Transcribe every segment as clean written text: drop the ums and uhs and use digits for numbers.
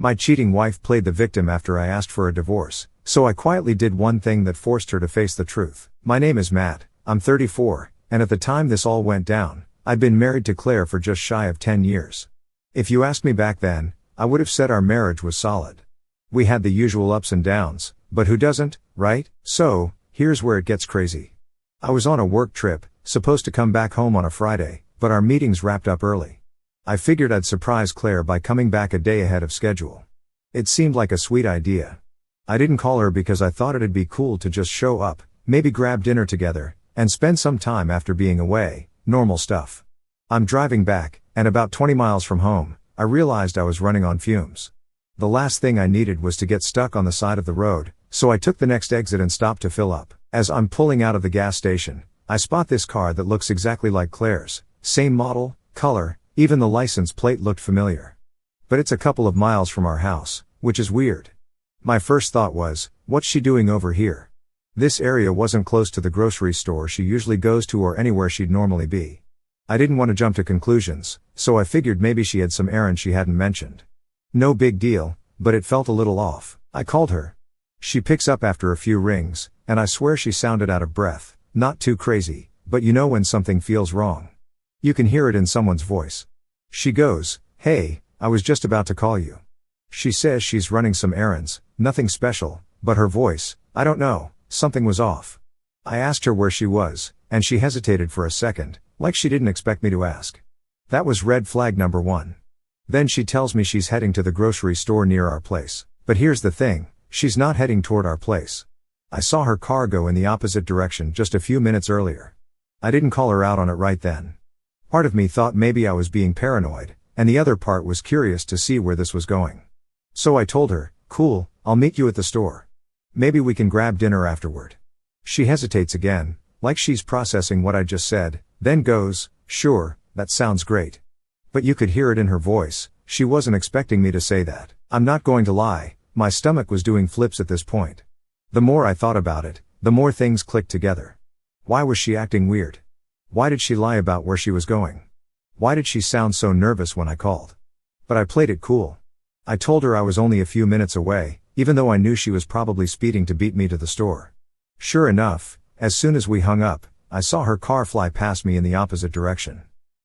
My cheating wife played the victim after I asked for a divorce, so I quietly did one thing that forced her to face the truth. My name is Matt, I'm 34, and at the time this all went down, I'd been married to Claire for just shy of 10 years. If you asked me back then, I would have said our marriage was solid. We had the usual ups and downs, but who doesn't, right? So, here's where it gets crazy. I was on a work trip, supposed to come back home on a Friday, but our meetings wrapped up early. I figured I'd surprise Claire by coming back a day ahead of schedule. It seemed like a sweet idea. I didn't call her because I thought it'd be cool to just show up, maybe grab dinner together, and spend some time after being away, normal stuff. I'm driving back, and about 20 miles from home, I realized I was running on fumes. The last thing I needed was to get stuck on the side of the road, so I took the next exit and stopped to fill up. As I'm pulling out of the gas station, I spot this car that looks exactly like Claire's, same model, color, even the license plate looked familiar. But it's a couple of miles from our house, which is weird. My first thought was, what's she doing over here? This area wasn't close to the grocery store she usually goes to or anywhere she'd normally be. I didn't want to jump to conclusions, so I figured maybe she had some errand she hadn't mentioned. No big deal, but it felt a little off. I called her. She picks up after a few rings, and I swear she sounded out of breath, not too crazy, but you know when something feels wrong. You can hear it in someone's voice. She goes, "Hey, I was just about to call you." She says she's running some errands, nothing special, but her voice, I don't know, something was off. I asked her where she was, and she hesitated for a second, like she didn't expect me to ask. That was red flag number 1. Then she tells me she's heading to the grocery store near our place. But here's the thing, she's not heading toward our place. I saw her car go in the opposite direction just a few minutes earlier. I didn't call her out on it right then. Part of me thought maybe I was being paranoid, and the other part was curious to see where this was going. So I told her, "Cool, I'll meet you at the store. Maybe we can grab dinner afterward." She hesitates again, like she's processing what I just said, then goes, "Sure, that sounds great." But you could hear it in her voice, she wasn't expecting me to say that. I'm not going to lie, my stomach was doing flips at this point. The more I thought about it, the more things clicked together. Why was she acting weird? Why did she lie about where she was going? Why did she sound so nervous when I called? But I played it cool. I told her I was only a few minutes away, even though I knew she was probably speeding to beat me to the store. Sure enough, as soon as we hung up, I saw her car fly past me in the opposite direction.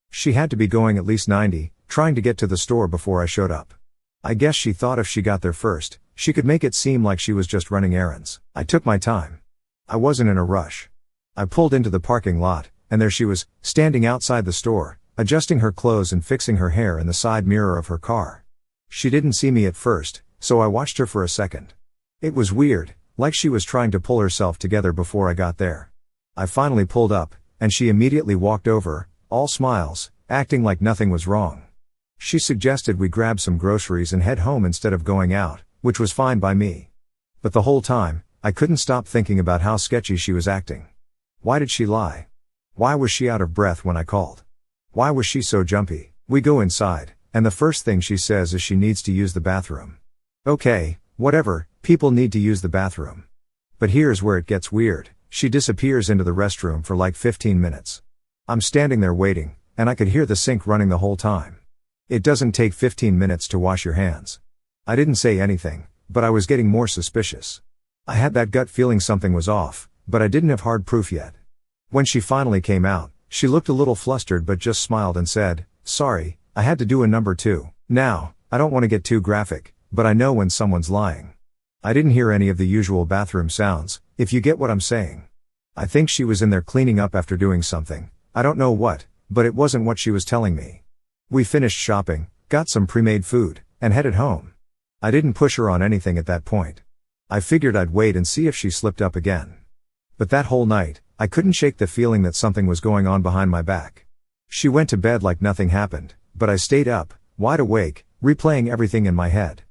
She had to be going at least 90, trying to get to the store before I showed up. I guess she thought if she got there first, she could make it seem like she was just running errands. I took my time. I wasn't in a rush. I pulled into the parking lot, and there she was, standing outside the store, adjusting her clothes and fixing her hair in the side mirror of her car. She didn't see me at first, so I watched her for a second. It was weird, like she was trying to pull herself together before I got there. I finally pulled up, and she immediately walked over, all smiles, acting like nothing was wrong. She suggested we grab some groceries and head home instead of going out, which was fine by me. But the whole time, I couldn't stop thinking about how sketchy she was acting. Why did she lie? Why was she out of breath when I called? Why was she so jumpy? We go inside, and the first thing she says is she needs to use the bathroom. Okay, whatever, people need to use the bathroom. But here's where it gets weird, she disappears into the restroom for like 15 minutes. I'm standing there waiting, and I could hear the sink running the whole time. It doesn't take 15 minutes to wash your hands. I didn't say anything, but I was getting more suspicious. I had that gut feeling something was off, but I didn't have hard proof yet. When she finally came out, she looked a little flustered but just smiled and said, "Sorry, I had to do a number 2. Now, I don't want to get too graphic, but I know when someone's lying." I didn't hear any of the usual bathroom sounds, if you get what I'm saying. I think she was in there cleaning up after doing something, I don't know what, but it wasn't what she was telling me. We finished shopping, got some pre-made food, and headed home. I didn't push her on anything at that point. I figured I'd wait and see if she slipped up again. But that whole night, I couldn't shake the feeling that something was going on behind my back. She went to bed like nothing happened, but I stayed up, wide awake, replaying everything in my head.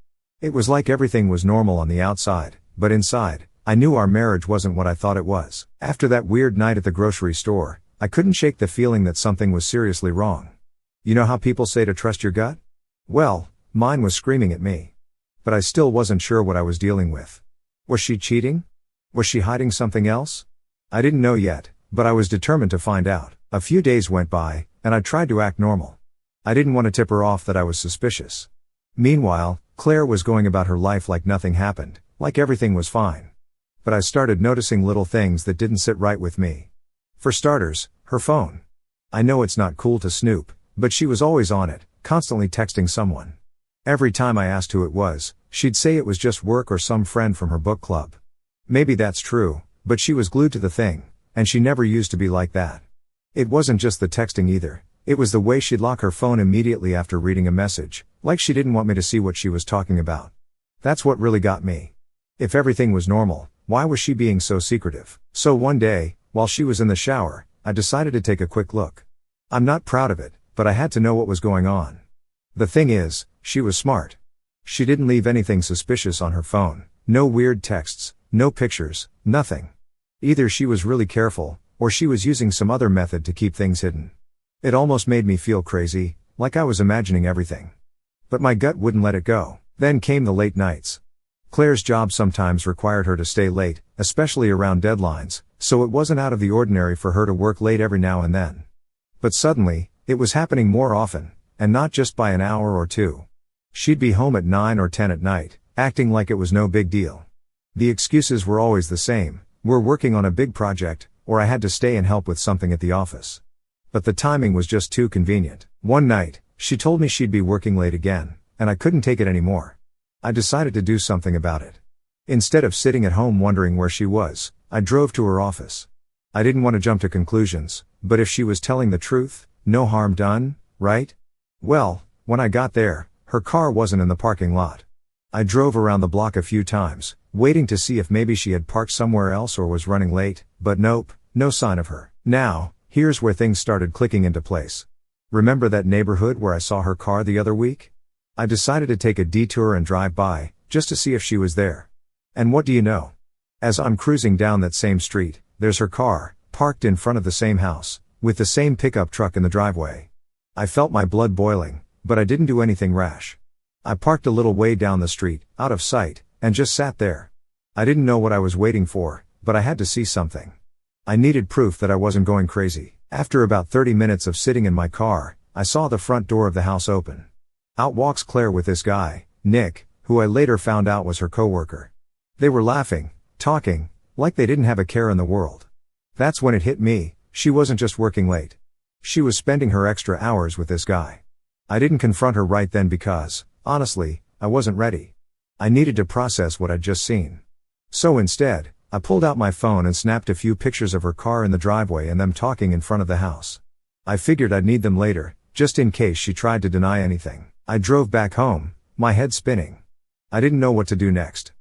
It was like everything was normal on the outside, but inside, I knew our marriage wasn't what I thought it was. After that weird night at the grocery store, I couldn't shake the feeling that something was seriously wrong. You know how people say to trust your gut? Well, mine was screaming at me. But I still wasn't sure what I was dealing with. Was she cheating? Was she hiding something else? I didn't know yet, but I was determined to find out. A few days went by, and I tried to act normal. I didn't want to tip her off that I was suspicious. Meanwhile, Claire was going about her life like nothing happened, like everything was fine. But I started noticing little things that didn't sit right with me. For starters, her phone. I know it's not cool to snoop, but she was always on it, constantly texting someone. Every time I asked who it was, she'd say it was just work or some friend from her book club. Maybe that's true, but she was glued to the thing, and she never used to be like that. It wasn't just the texting either, it was the way she'd lock her phone immediately after reading a message, like she didn't want me to see what she was talking about. That's what really got me. If everything was normal, why was she being so secretive? So one day, while she was in the shower, I decided to take a quick look. I'm not proud of it, but I had to know what was going on. The thing is, she was smart. She didn't leave anything suspicious on her phone, no weird texts, no pictures, nothing. Either she was really careful, or she was using some other method to keep things hidden. It almost made me feel crazy, like I was imagining everything. But my gut wouldn't let it go. Then came the late nights. Claire's job sometimes required her to stay late, especially around deadlines, so it wasn't out of the ordinary for her to work late every now and then. But suddenly, it was happening more often, and not just by an hour or two. She'd be home at 9 or 10 at night, acting like it was no big deal. The excuses were always the same: we're working on a big project, or I had to stay and help with something at the office. But the timing was just too convenient. One night, she told me she'd be working late again, and I couldn't take it anymore. I decided to do something about it. Instead of sitting at home wondering where she was, I drove to her office. I didn't want to jump to conclusions, but if she was telling the truth, no harm done, right? Well, when I got there, her car wasn't in the parking lot. I drove around the block a few times, waiting to see if maybe she had parked somewhere else or was running late, but nope, no sign of her. Now, here's where things started clicking into place. Remember that neighborhood where I saw her car the other week? I decided to take a detour and drive by, just to see if she was there. And what do you know? As I'm cruising down that same street, there's her car, parked in front of the same house, with the same pickup truck in the driveway. I felt my blood boiling, but I didn't do anything rash. I parked a little way down the street, out of sight, and just sat there. I didn't know what I was waiting for, but I had to see something. I needed proof that I wasn't going crazy. After about 30 minutes of sitting in my car, I saw the front door of the house open. Out walks Claire with this guy, Nick, who I later found out was her coworker. They were laughing, talking, like they didn't have a care in the world. That's when it hit me: she wasn't just working late. She was spending her extra hours with this guy. I didn't confront her right then because, honestly, I wasn't ready. I needed to process what I'd just seen. So instead, I pulled out my phone and snapped a few pictures of her car in the driveway and them talking in front of the house. I figured I'd need them later, just in case she tried to deny anything. I drove back home, my head spinning. I didn't know what to do next.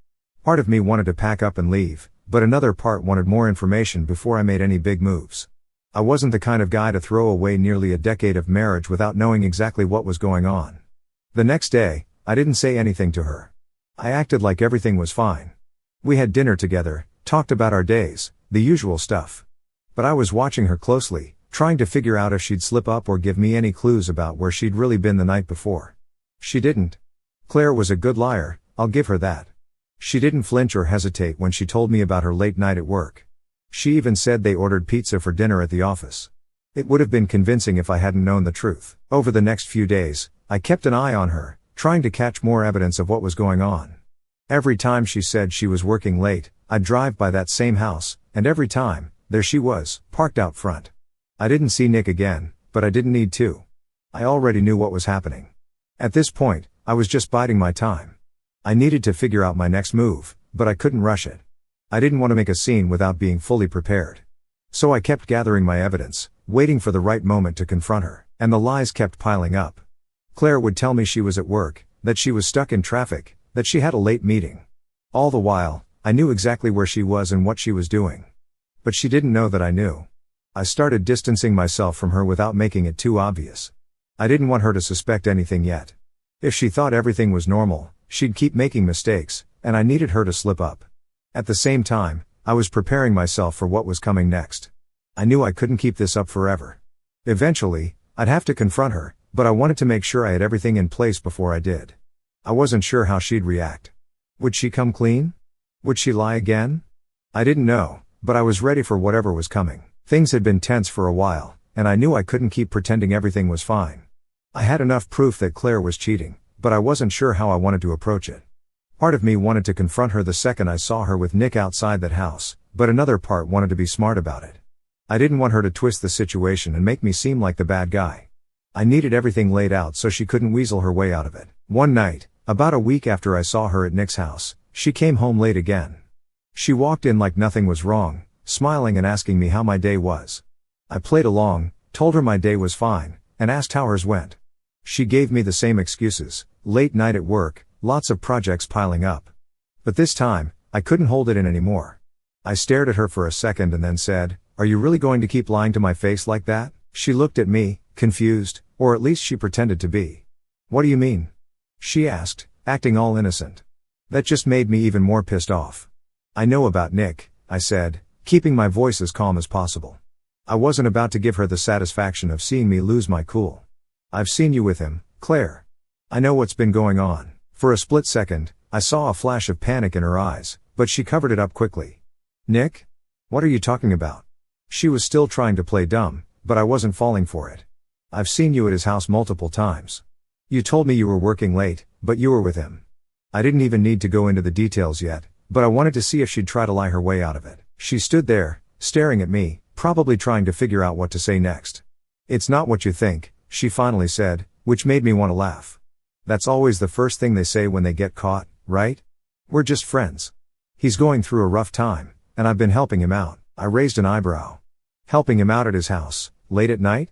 Part of me wanted to pack up and leave, but another part wanted more information before I made any big moves. I wasn't the kind of guy to throw away nearly a decade of marriage without knowing exactly what was going on. The next day, I didn't say anything to her. I acted like everything was fine. We had dinner together, talked about our days, the usual stuff. But I was watching her closely, trying to figure out if she'd slip up or give me any clues about where she'd really been the night before. She didn't. Claire was a good liar, I'll give her that. She didn't flinch or hesitate when she told me about her late night at work. She even said they ordered pizza for dinner at the office. It would have been convincing if I hadn't known the truth. Over the next few days, I kept an eye on her, trying to catch more evidence of what was going on. Every time she said she was working late, I'd drive by that same house, and every time, there she was, parked out front. I didn't see Nick again, but I didn't need to. I already knew what was happening. At this point, I was just biding my time. I needed to figure out my next move, but I couldn't rush it. I didn't want to make a scene without being fully prepared. So I kept gathering my evidence, waiting for the right moment to confront her, and the lies kept piling up. Claire would tell me she was at work, that she was stuck in traffic, that she had a late meeting. All the while, I knew exactly where she was and what she was doing. But she didn't know that I knew. I started distancing myself from her without making it too obvious. I didn't want her to suspect anything yet. If she thought everything was normal, she'd keep making mistakes, and I needed her to slip up. At the same time, I was preparing myself for what was coming next. I knew I couldn't keep this up forever. Eventually, I'd have to confront her, but I wanted to make sure I had everything in place before I did. I wasn't sure how she'd react. Would she come clean? Would she lie again? I didn't know, but I was ready for whatever was coming. Things had been tense for a while, and I knew I couldn't keep pretending everything was fine. I had enough proof that Claire was cheating, but I wasn't sure how I wanted to approach it. Part of me wanted to confront her the second I saw her with Nick outside that house, but another part wanted to be smart about it. I didn't want her to twist the situation and make me seem like the bad guy. I needed everything laid out so she couldn't weasel her way out of it. One night, about a week after I saw her at Nick's house, she came home late again. She walked in like nothing was wrong, smiling and asking me how my day was. I played along, told her my day was fine, and asked how hers went. She gave me the same excuses: late night at work, lots of projects piling up. But this time, I couldn't hold it in anymore. I stared at her for a second and then said, "Are you really going to keep lying to my face like that?" She looked at me, confused, or at least she pretended to be. "What do you mean?" she asked, acting all innocent. That just made me even more pissed off. "I know about Nick," I said, keeping my voice as calm as possible. I wasn't about to give her the satisfaction of seeing me lose my cool. "I've seen you with him, Claire. I know what's been going on." For a split second, I saw a flash of panic in her eyes, but she covered it up quickly. "Nick? What are you talking about?" She was still trying to play dumb, but I wasn't falling for it. "I've seen you at his house multiple times. You told me you were working late, but you were with him." I didn't even need to go into the details yet, but I wanted to see if she'd try to lie her way out of it. She stood there, staring at me, probably trying to figure out what to say next. "It's not what you think," she finally said, which made me want to laugh. That's always the first thing they say when they get caught, right? "We're just friends. He's going through a rough time, and I've been helping him out." I raised an eyebrow. "Helping him out at his house, late at night?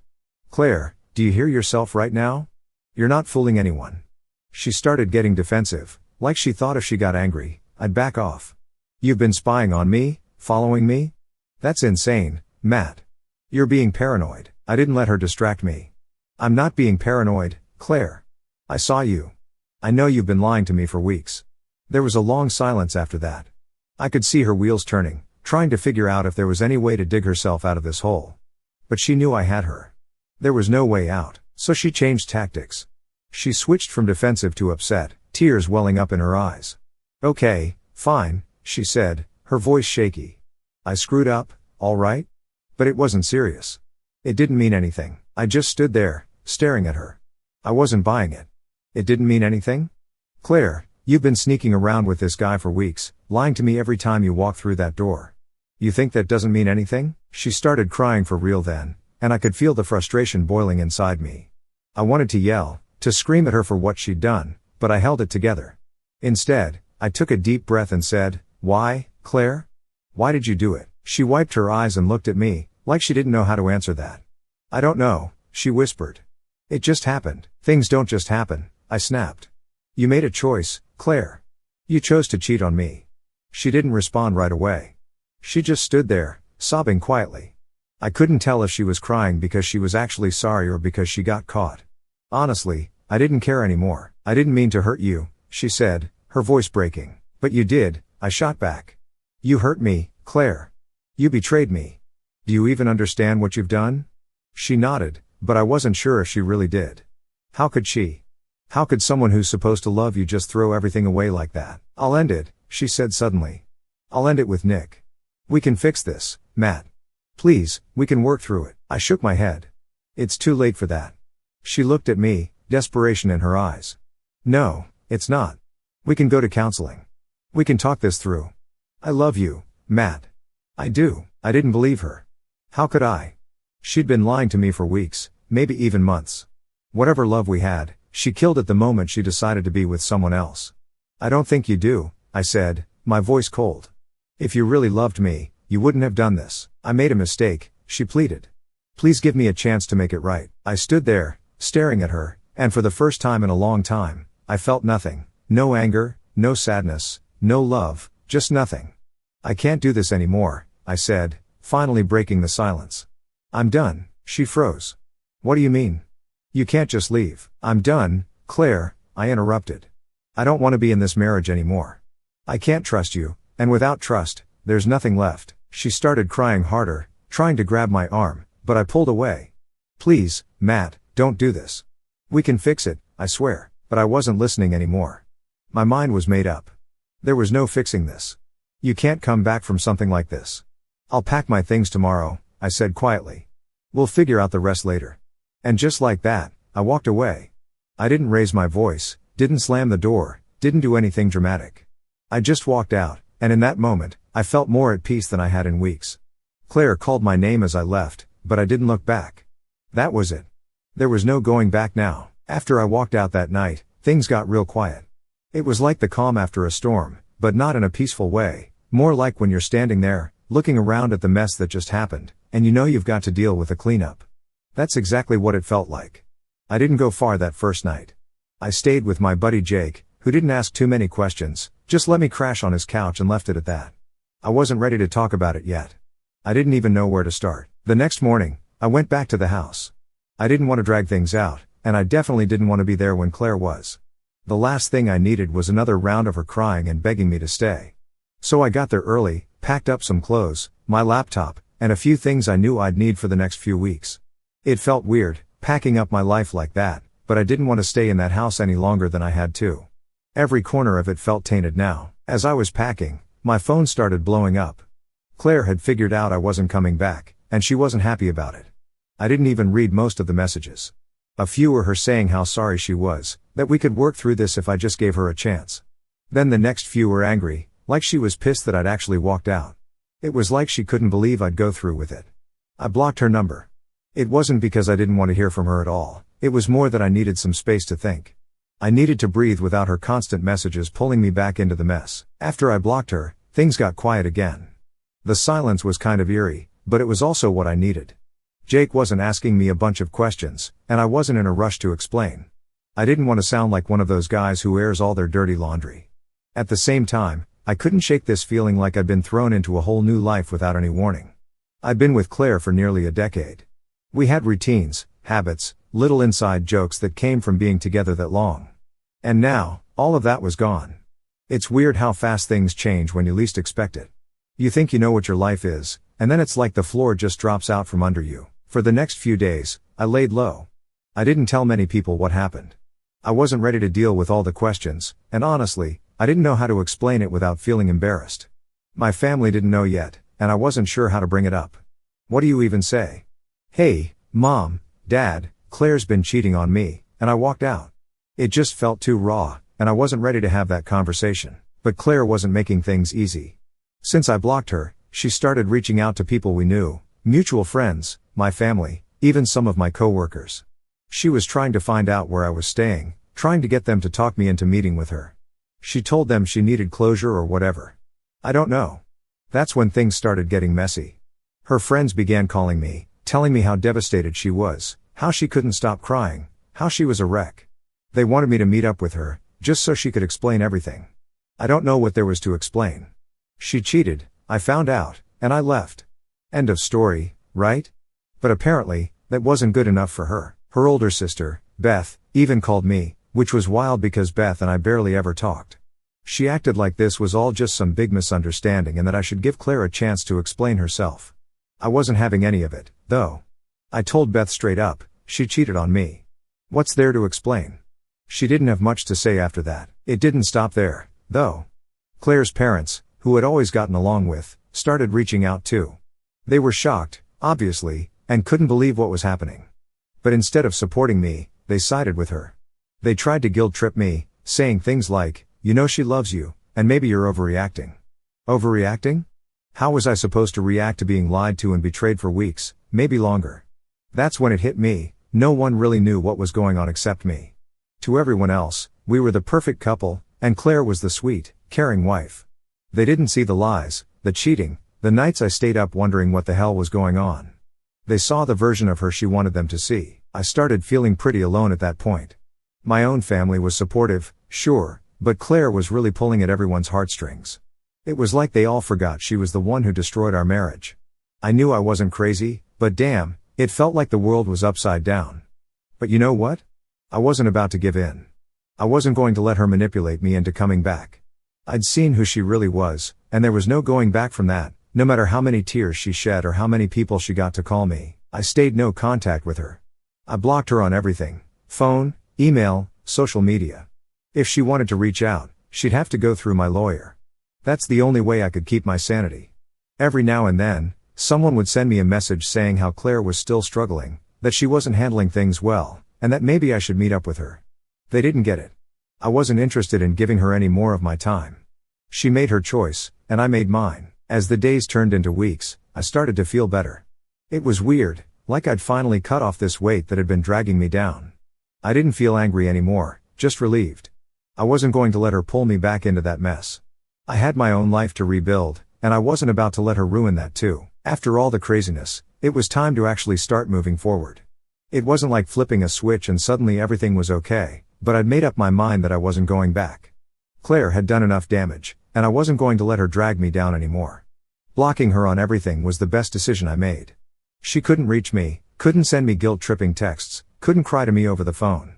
Claire, do you hear yourself right now? You're not fooling anyone." She started getting defensive, like she thought if she got angry, I'd back off. "You've been spying on me, following me? That's insane, Matt. You're being paranoid." I didn't let her distract me. "I'm not being paranoid, Claire. I saw you. I know you've been lying to me for weeks." There was a long silence after that. I could see her wheels turning, trying to figure out if there was any way to dig herself out of this hole. But she knew I had her. There was no way out, so she changed tactics. She switched from defensive to upset, tears welling up in her eyes. "Okay, fine," she said, her voice shaky. "I screwed up, all right? But it wasn't serious. It didn't mean anything." I just stood there, staring at her. I wasn't buying it. "It didn't mean anything? Claire, you've been sneaking around with this guy for weeks, lying to me every time you walk through that door. You think that doesn't mean anything?" She started crying for real then, and I could feel the frustration boiling inside me. I wanted to yell, to scream at her for what she'd done, but I held it together. Instead, I took a deep breath and said, "Why, Claire? Why did you do it?" She wiped her eyes and looked at me, like she didn't know how to answer that. "I don't know," she whispered. "It just happened." "Things don't just happen," I snapped. "You made a choice, Claire. You chose to cheat on me." She didn't respond right away. She just stood there, sobbing quietly. I couldn't tell if she was crying because she was actually sorry or because she got caught. Honestly, I didn't care anymore. "I didn't mean to hurt you," she said, her voice breaking. "But you did," I shot back. "You hurt me, Claire. You betrayed me. Do you even understand what you've done?" She nodded, but I wasn't sure if she really did. How could she? How could someone who's supposed to love you just throw everything away like that? "I'll end it," she said suddenly. "I'll end it with Nick. We can fix this, Matt. Please, we can work through it." I shook my head. "It's too late for that." She looked at me, desperation in her eyes. "No, it's not. We can go to counseling. We can talk this through. I love you, Matt. I do." I didn't believe her. How could I? She'd been lying to me for weeks, maybe even months. Whatever love we had, she killed it the moment she decided to be with someone else. "I don't think you do," I said, my voice cold. "If you really loved me, you wouldn't have done this." "I made a mistake," she pleaded. "Please give me a chance to make it right." I stood there, staring at her, and for the first time in a long time, I felt nothing. No anger, no sadness, no love, just nothing. "I can't do this anymore," I said, finally breaking the silence. "I'm done." She froze. "What do you mean? You can't just leave." "I'm done, Claire," I interrupted. "I don't want to be in this marriage anymore. I can't trust you, and without trust, there's nothing left." She started crying harder, trying to grab my arm, but I pulled away. "Please, Matt, don't do this. We can fix it, I swear." But I wasn't listening anymore. My mind was made up. There was no fixing this. "You can't come back from something like this." "I'll pack my things tomorrow," I said quietly. "We'll figure out the rest later." And just like that, I walked away. I didn't raise my voice, Didn't slam the door, didn't do anything dramatic. I just walked out, and in that moment, I felt more at peace than I had in weeks. Claire called my name as I left, but I didn't look back. That was it. There was no going back now. After I walked out that night, things got real quiet. It was like the calm after a storm, but not in a peaceful way, more like when you're standing there, looking around at the mess that just happened, and you know you've got to deal with the cleanup. That's exactly what it felt like. I didn't go far that first night. I stayed with my buddy Jake, who didn't ask too many questions, just let me crash on his couch and left it at that. I wasn't ready to talk about it yet. I didn't even know where to start. The next morning, I went back to the house. I didn't want to drag things out, and I definitely didn't want to be there when Claire was. The last thing I needed was another round of her crying and begging me to stay. So I got there early, packed up some clothes, my laptop, and a few things I knew I'd need for the next few weeks. It felt weird, packing up my life like that, but I didn't want to stay in that house any longer than I had to. Every corner of it felt tainted now. As I was packing, my phone started blowing up. Claire had figured out I wasn't coming back, and she wasn't happy about it. I didn't even read most of the messages. A few were her saying how sorry she was, that we could work through this if I just gave her a chance. Then the next few were angry, like she was pissed that I'd actually walked out. It was like she couldn't believe I'd go through with it. I blocked her number. It wasn't because I didn't want to hear from her at all, it was more that I needed some space to think. I needed to breathe without her constant messages pulling me back into the mess. After I blocked her, things got quiet again. The silence was kind of eerie, but it was also what I needed. Jake wasn't asking me a bunch of questions, and I wasn't in a rush to explain. I didn't want to sound like one of those guys who airs all their dirty laundry. At the same time, I couldn't shake this feeling like I'd been thrown into a whole new life without any warning. I'd been with Claire for nearly a decade. We had routines, habits, little inside jokes that came from being together that long. And now, all of that was gone. It's weird how fast things change when you least expect it. You think you know what your life is, and then it's like the floor just drops out from under you. For the next few days, I laid low. I didn't tell many people what happened. I wasn't ready to deal with all the questions, and honestly, I didn't know how to explain it without feeling embarrassed. My family didn't know yet, and I wasn't sure how to bring it up. What do you even say? Hey, Mom, Dad, Claire's been cheating on me, and I walked out. It just felt too raw, and I wasn't ready to have that conversation. But Claire wasn't making things easy. Since I blocked her, she started reaching out to people we knew, mutual friends, my family, even some of my coworkers. She was trying to find out where I was staying, trying to get them to talk me into meeting with her. She told them she needed closure or whatever. I don't know. That's when things started getting messy. Her friends began calling me, telling me how devastated she was, how she couldn't stop crying, how she was a wreck. They wanted me to meet up with her, just so she could explain everything. I don't know what there was to explain. She cheated, I found out, and I left. End of story, right? But apparently, that wasn't good enough for her. Her older sister, Beth, even called me, which was wild because Beth and I barely ever talked. She acted like this was all just some big misunderstanding and that I should give Claire a chance to explain herself. I wasn't having any of it, though. I told Beth straight up, she cheated on me. What's there to explain? She didn't have much to say after that. It didn't stop there, though. Claire's parents, who had always gotten along with, started reaching out too. They were shocked, obviously, and couldn't believe what was happening. But instead of supporting me, they sided with her. They tried to guilt trip me, saying things like, you know she loves you, and maybe you're overreacting. Overreacting? How was I supposed to react to being lied to and betrayed for weeks, maybe longer? That's when it hit me, no one really knew what was going on except me. To everyone else, we were the perfect couple, and Claire was the sweet, caring wife. They didn't see the lies, the cheating, the nights I stayed up wondering what the hell was going on. They saw the version of her she wanted them to see. I started feeling pretty alone at that point. My own family was supportive, sure, but Claire was really pulling at everyone's heartstrings. It was like they all forgot she was the one who destroyed our marriage. I knew I wasn't crazy, but damn, it felt like the world was upside down. But you know what? I wasn't about to give in. I wasn't going to let her manipulate me into coming back. I'd seen who she really was, and there was no going back from that, no matter how many tears she shed or how many people she got to call me. I stayed no contact with her. I blocked her on everything, phone, email, social media. If she wanted to reach out, she'd have to go through my lawyer. That's the only way I could keep my sanity. Every now and then, someone would send me a message saying how Claire was still struggling, that she wasn't handling things well, and that maybe I should meet up with her. They didn't get it. I wasn't interested in giving her any more of my time. She made her choice, and I made mine. As the days turned into weeks, I started to feel better. It was weird, like I'd finally cut off this weight that had been dragging me down. I didn't feel angry anymore, just relieved. I wasn't going to let her pull me back into that mess. I had my own life to rebuild, and I wasn't about to let her ruin that too. After all the craziness, it was time to actually start moving forward. It wasn't like flipping a switch and suddenly everything was okay, but I'd made up my mind that I wasn't going back. Claire had done enough damage, and I wasn't going to let her drag me down anymore. Blocking her on everything was the best decision I made. She couldn't reach me, couldn't send me guilt-tripping texts, couldn't cry to me over the phone.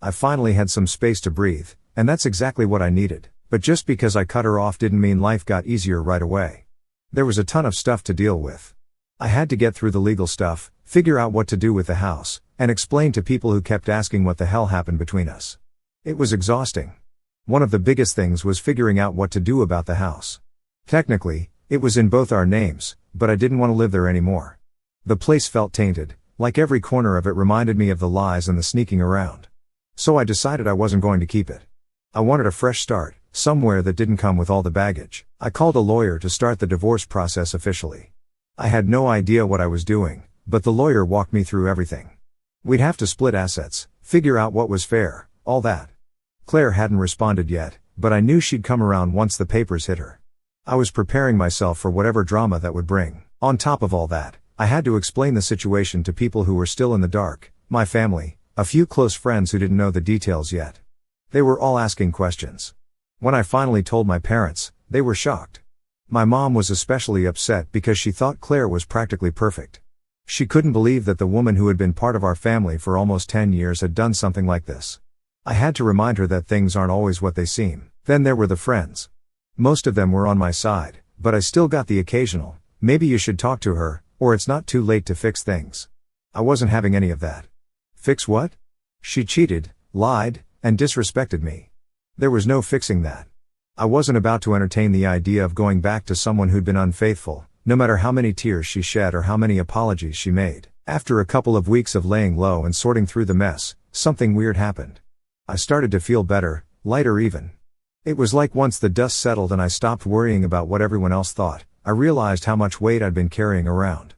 I finally had some space to breathe, and that's exactly what I needed. But just because I cut her off didn't mean life got easier right away. There was a ton of stuff to deal with. I had to get through the legal stuff, figure out what to do with the house, and explain to people who kept asking what the hell happened between us. It was exhausting. One of the biggest things was figuring out what to do about the house. Technically, it was in both our names, but I didn't want to live there anymore. The place felt tainted, like every corner of it reminded me of the lies and the sneaking around. So I decided I wasn't going to keep it. I wanted a fresh start, somewhere that didn't come with all the baggage. I called a lawyer to start the divorce process officially. I had no idea what I was doing, but the lawyer walked me through everything. We'd have to split assets, figure out what was fair, all that. Claire hadn't responded yet, but I knew she'd come around once the papers hit her. I was preparing myself for whatever drama that would bring. On top of all that, I had to explain the situation to people who were still in the dark, my family, a few close friends who didn't know the details yet. They were all asking questions. When I finally told my parents, they were shocked. My mom was especially upset because she thought Claire was practically perfect. She couldn't believe that the woman who had been part of our family for almost 10 years had done something like this. I had to remind her that things aren't always what they seem. Then there were the friends. Most of them were on my side, but I still got the occasional, maybe you should talk to her, or it's not too late to fix things. I wasn't having any of that. Fix what? She cheated, lied, and disrespected me. There was no fixing that. I wasn't about to entertain the idea of going back to someone who'd been unfaithful, no matter how many tears she shed or how many apologies she made. After a couple of weeks of laying low and sorting through the mess, something weird happened. I started to feel better, lighter even. It was like once the dust settled and I stopped worrying about what everyone else thought, I realized how much weight I'd been carrying around.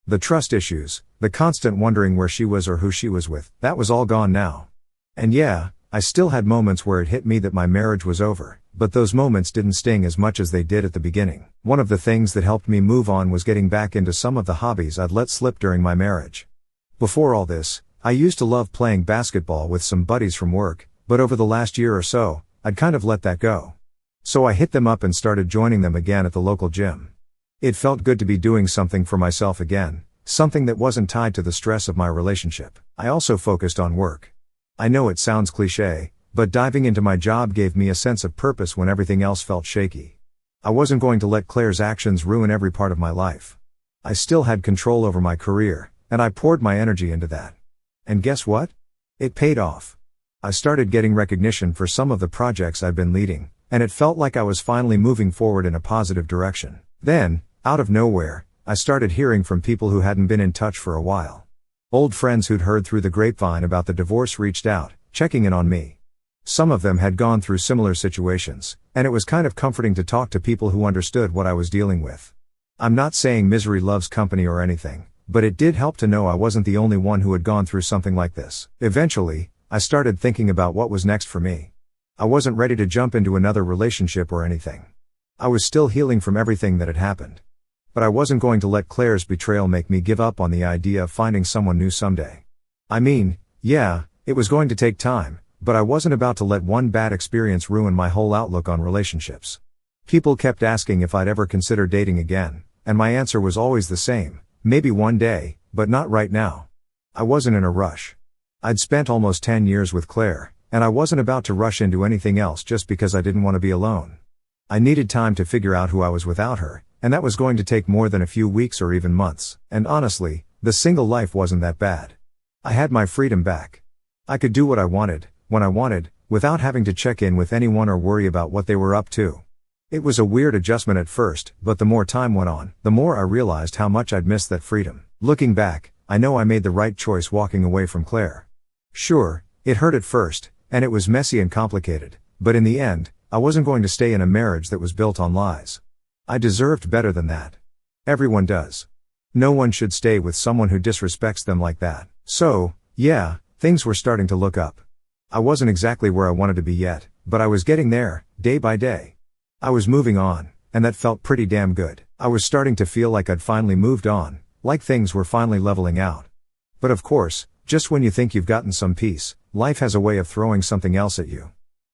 The trust issues, the constant wondering where she was or who she was with, that was all gone now. And yeah, I still had moments where it hit me that my marriage was over, but those moments didn't sting as much as they did at the beginning. One of the things that helped me move on was getting back into some of the hobbies I'd let slip during my marriage. Before all this, I used to love playing basketball with some buddies from work, but over the last year or so, I'd kind of let that go. So I hit them up and started joining them again at the local gym. It felt good to be doing something for myself again, something that wasn't tied to the stress of my relationship. I also focused on work. I know it sounds cliché, but diving into my job gave me a sense of purpose when everything else felt shaky. I wasn't going to let Claire's actions ruin every part of my life. I still had control over my career, and I poured my energy into that. And guess what? It paid off. I started getting recognition for some of the projects I'd been leading, and it felt like I was finally moving forward in a positive direction. Then, out of nowhere, I started hearing from people who hadn't been in touch for a while. Old friends who'd heard through the grapevine about the divorce reached out, checking in on me. Some of them had gone through similar situations, and it was kind of comforting to talk to people who understood what I was dealing with. I'm not saying misery loves company or anything, but it did help to know I wasn't the only one who had gone through something like this. Eventually, I started thinking about what was next for me. I wasn't ready to jump into another relationship or anything. I was still healing from everything that had happened. But I wasn't going to let Claire's betrayal make me give up on the idea of finding someone new someday. I mean, yeah, it was going to take time, but I wasn't about to let one bad experience ruin my whole outlook on relationships. People kept asking if I'd ever consider dating again, and my answer was always the same, maybe one day, but not right now. I wasn't in a rush. I'd spent almost 10 years with Claire, and I wasn't about to rush into anything else just because I didn't want to be alone. I needed time to figure out who I was without her, and that was going to take more than a few weeks or even months. And honestly, the single life wasn't that bad. I had my freedom back. I could do what I wanted, when I wanted, without having to check in with anyone or worry about what they were up to. It was a weird adjustment at first, but the more time went on, the more I realized how much I'd missed that freedom. Looking back, I know I made the right choice walking away from Claire. Sure, it hurt at first, and it was messy and complicated, but in the end, I wasn't going to stay in a marriage that was built on lies. I deserved better than that. Everyone does. No one should stay with someone who disrespects them like that. So, yeah, things were starting to look up. I wasn't exactly where I wanted to be yet, but I was getting there, day by day. I was moving on, and that felt pretty damn good. I was starting to feel like I'd finally moved on, like things were finally leveling out. But of course, just when you think you've gotten some peace, life has a way of throwing something else at you.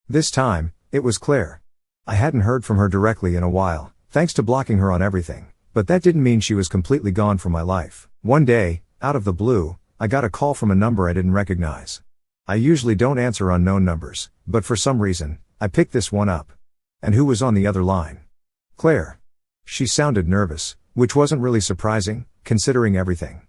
This time, it was Claire. I hadn't heard from her directly in a while, thanks to blocking her on everything, but that didn't mean she was completely gone from my life. One day, out of the blue, I got a call from a number I didn't recognize. I usually don't answer unknown numbers, but for some reason, I picked this one up. And who was on the other line? Claire. She sounded nervous, which wasn't really surprising, considering everything.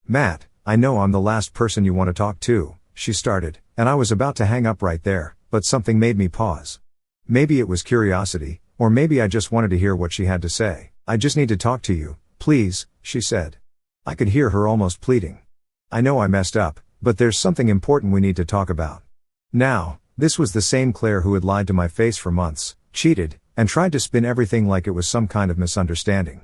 "Matt, I know I'm the last person you want to talk to," she started, and I was about to hang up right there, but something made me pause. Maybe it was curiosity, or maybe I just wanted to hear what she had to say. "I just need to talk to you, please," she said. I could hear her almost pleading. "I know I messed up, but there's something important we need to talk about." Now, this was the same Claire who had lied to my face for months, cheated, and tried to spin everything like it was some kind of misunderstanding.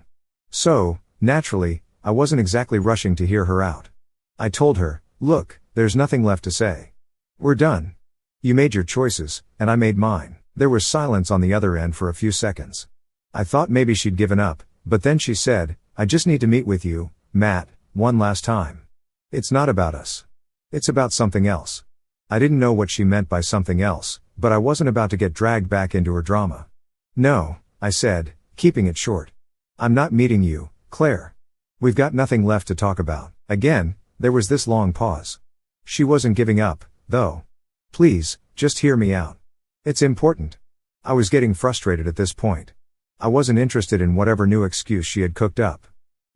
So, naturally, I wasn't exactly rushing to hear her out. I told her, "Look, there's nothing left to say. We're done. You made your choices, and I made mine." There was silence on the other end for a few seconds. I thought maybe she'd given up, but then she said, "I just need to meet with you, Matt, one last time. It's not about us. It's about something else." I didn't know what she meant by something else, but I wasn't about to get dragged back into her drama. "No," I said, keeping it short. "I'm not meeting you, Claire. We've got nothing left to talk about." Again, there was this long pause. She wasn't giving up, though. "Please, just hear me out. It's important." I was getting frustrated at this point. I wasn't interested in whatever new excuse she had cooked up.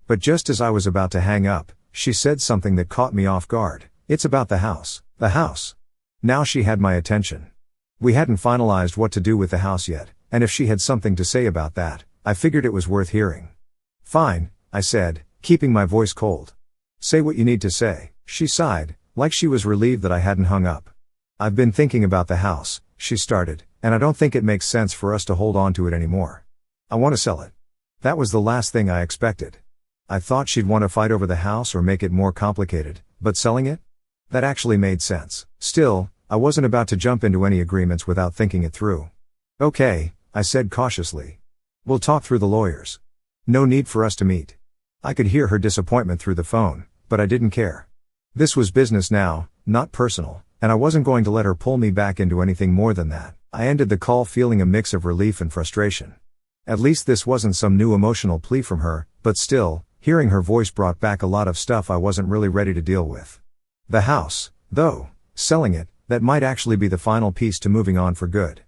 But just as I was about to hang up, she said something that caught me off guard. "It's about the house." The house. Now she had my attention. We hadn't finalized what to do with the house yet, and if she had something to say about that, I figured it was worth hearing. "Fine," I said, keeping my voice cold. "Say what you need to say." She sighed, like she was relieved that I hadn't hung up. "I've been thinking about the house," she started, "and I don't think it makes sense for us to hold on to it anymore. I want to sell it." That was the last thing I expected. I thought she'd want to fight over the house or make it more complicated, but selling it? That actually made sense. Still, I wasn't about to jump into any agreements without thinking it through. "Okay," I said cautiously. "We'll talk through the lawyers. No need for us to meet." I could hear her disappointment through the phone, but I didn't care. This was business now, not personal, and I wasn't going to let her pull me back into anything more than that. I ended the call feeling a mix of relief and frustration. At least this wasn't some new emotional plea from her, but still, hearing her voice brought back a lot of stuff I wasn't really ready to deal with. The house, though, selling it, that might actually be the final piece to moving on for good.